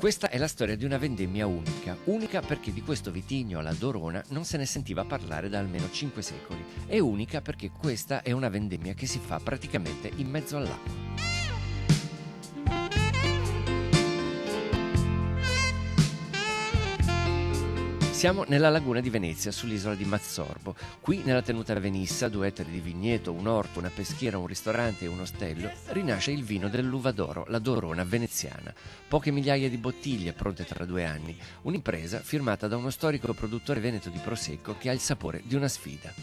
Questa è la storia di una vendemmia unica perché di questo vitigno alla Dorona non se ne sentiva parlare da almeno 5 secoli, e unica perché questa è una vendemmia che si fa praticamente in mezzo all'acqua. Siamo nella laguna di Venezia, sull'isola di Mazzorbo. Qui, nella tenuta Venissa, 2 ettari di vigneto, un orto, una peschiera, un ristorante e un ostello, rinasce il vino dell'uva d'oro, la Dorona veneziana. Poche migliaia di bottiglie pronte tra 2 anni. Un'impresa firmata da uno storico produttore veneto di Prosecco che ha il sapore di una sfida.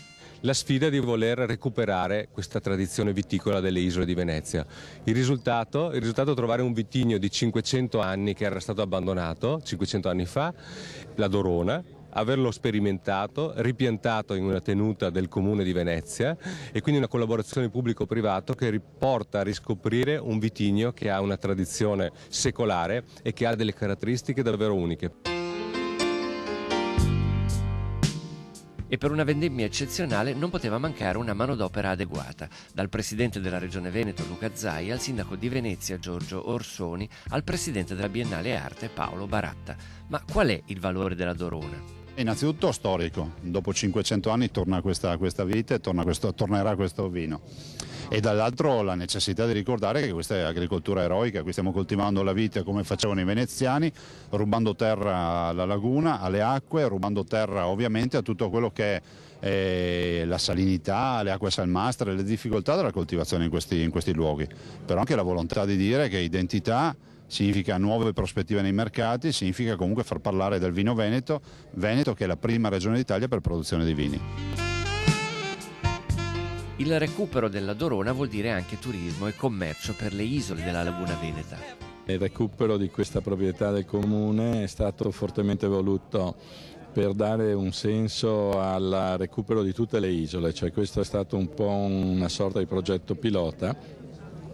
La sfida di voler recuperare questa tradizione viticola delle isole di Venezia. Il risultato è trovare un vitigno di 500 anni che era stato abbandonato 500 anni fa, la Dorona, averlo sperimentato, ripiantato in una tenuta del comune di Venezia, e quindi una collaborazione pubblico-privato che riporta a riscoprire un vitigno che ha una tradizione secolare e che ha delle caratteristiche davvero uniche. E per una vendemmia eccezionale non poteva mancare una manodopera adeguata, dal presidente della Regione Veneto Luca Zai al sindaco di Venezia Giorgio Orsoni al presidente della Biennale Arte Paolo Baratta. Ma qual è il valore della Dorona? Innanzitutto storico, dopo 500 anni torna questa vite e tornerà questo vino. E dall'altro la necessità di ricordare che questa è agricoltura eroica, qui stiamo coltivando la vite come facevano i veneziani, rubando terra alla laguna, alle acque, rubando terra ovviamente a tutto quello che è la salinità, le acque salmastre, le difficoltà della coltivazione in questi luoghi, però anche la volontà di dire che identità significa nuove prospettive nei mercati, significa comunque far parlare del vino Veneto che è la prima regione d'Italia per produzione di vini. Il recupero della Dorona vuol dire anche turismo e commercio per le isole della laguna veneta. Il recupero di questa proprietà del comune è stato fortemente voluto per dare un senso al recupero di tutte le isole, cioè questo è stato un po' una sorta di progetto pilota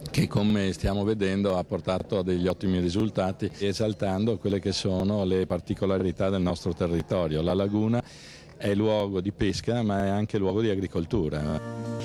che, come stiamo vedendo, ha portato a degli ottimi risultati, esaltando quelle che sono le particolarità del nostro territorio. La laguna è luogo di pesca, ma è anche luogo di agricoltura.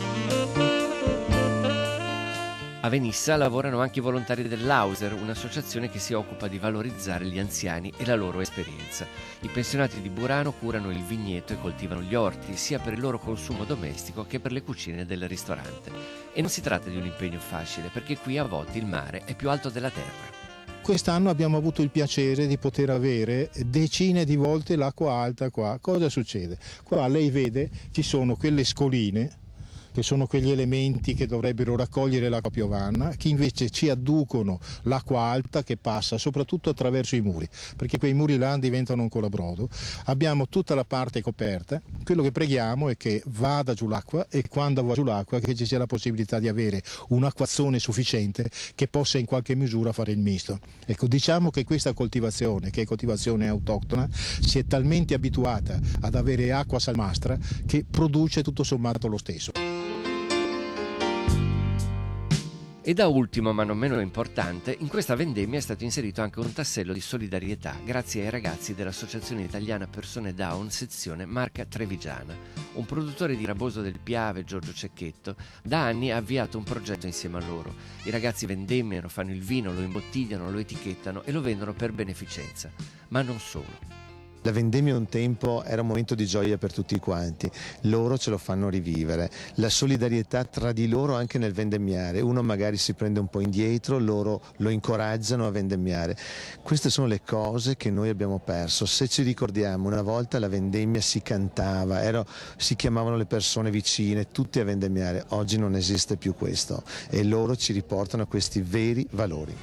A Venissa lavorano anche i volontari dell'Auser, un'associazione che si occupa di valorizzare gli anziani e la loro esperienza. I pensionati di Burano curano il vigneto e coltivano gli orti, sia per il loro consumo domestico che per le cucine del ristorante. E non si tratta di un impegno facile, perché qui a volte il mare è più alto della terra. Quest'anno abbiamo avuto il piacere di poter avere decine di volte l'acqua alta qua. Cosa succede? Qua lei vede ci sono quelle scoline, che sono quegli elementi che dovrebbero raccogliere l'acqua piovana, che invece ci adducono l'acqua alta che passa soprattutto attraverso i muri, perché quei muri là diventano un colabrodo. Abbiamo tutta la parte coperta, quello che preghiamo è che vada giù l'acqua, e quando va giù l'acqua che ci sia la possibilità di avere un'acquazzone sufficiente che possa in qualche misura fare il misto. Ecco, diciamo che questa coltivazione, che è coltivazione autoctona, si è talmente abituata ad avere acqua salmastra che produce tutto sommato lo stesso. E da ultimo, ma non meno importante, in questa vendemmia è stato inserito anche un tassello di solidarietà grazie ai ragazzi dell'Associazione Italiana Persone Down, sezione Marca Trevigiana. Un produttore di Raboso del Piave, Giorgio Cecchetto, da anni ha avviato un progetto insieme a loro. I ragazzi vendemmiano, fanno il vino, lo imbottigliano, lo etichettano e lo vendono per beneficenza. Ma non solo. La vendemmia un tempo era un momento di gioia per tutti quanti, loro ce lo fanno rivivere, la solidarietà tra di loro anche nel vendemmiare, uno magari si prende un po' indietro, loro lo incoraggiano a vendemmiare. Queste sono le cose che noi abbiamo perso. Se ci ricordiamo, una volta la vendemmia si cantava, si chiamavano le persone vicine, tutti a vendemmiare, oggi non esiste più questo e loro ci riportano a questi veri valori.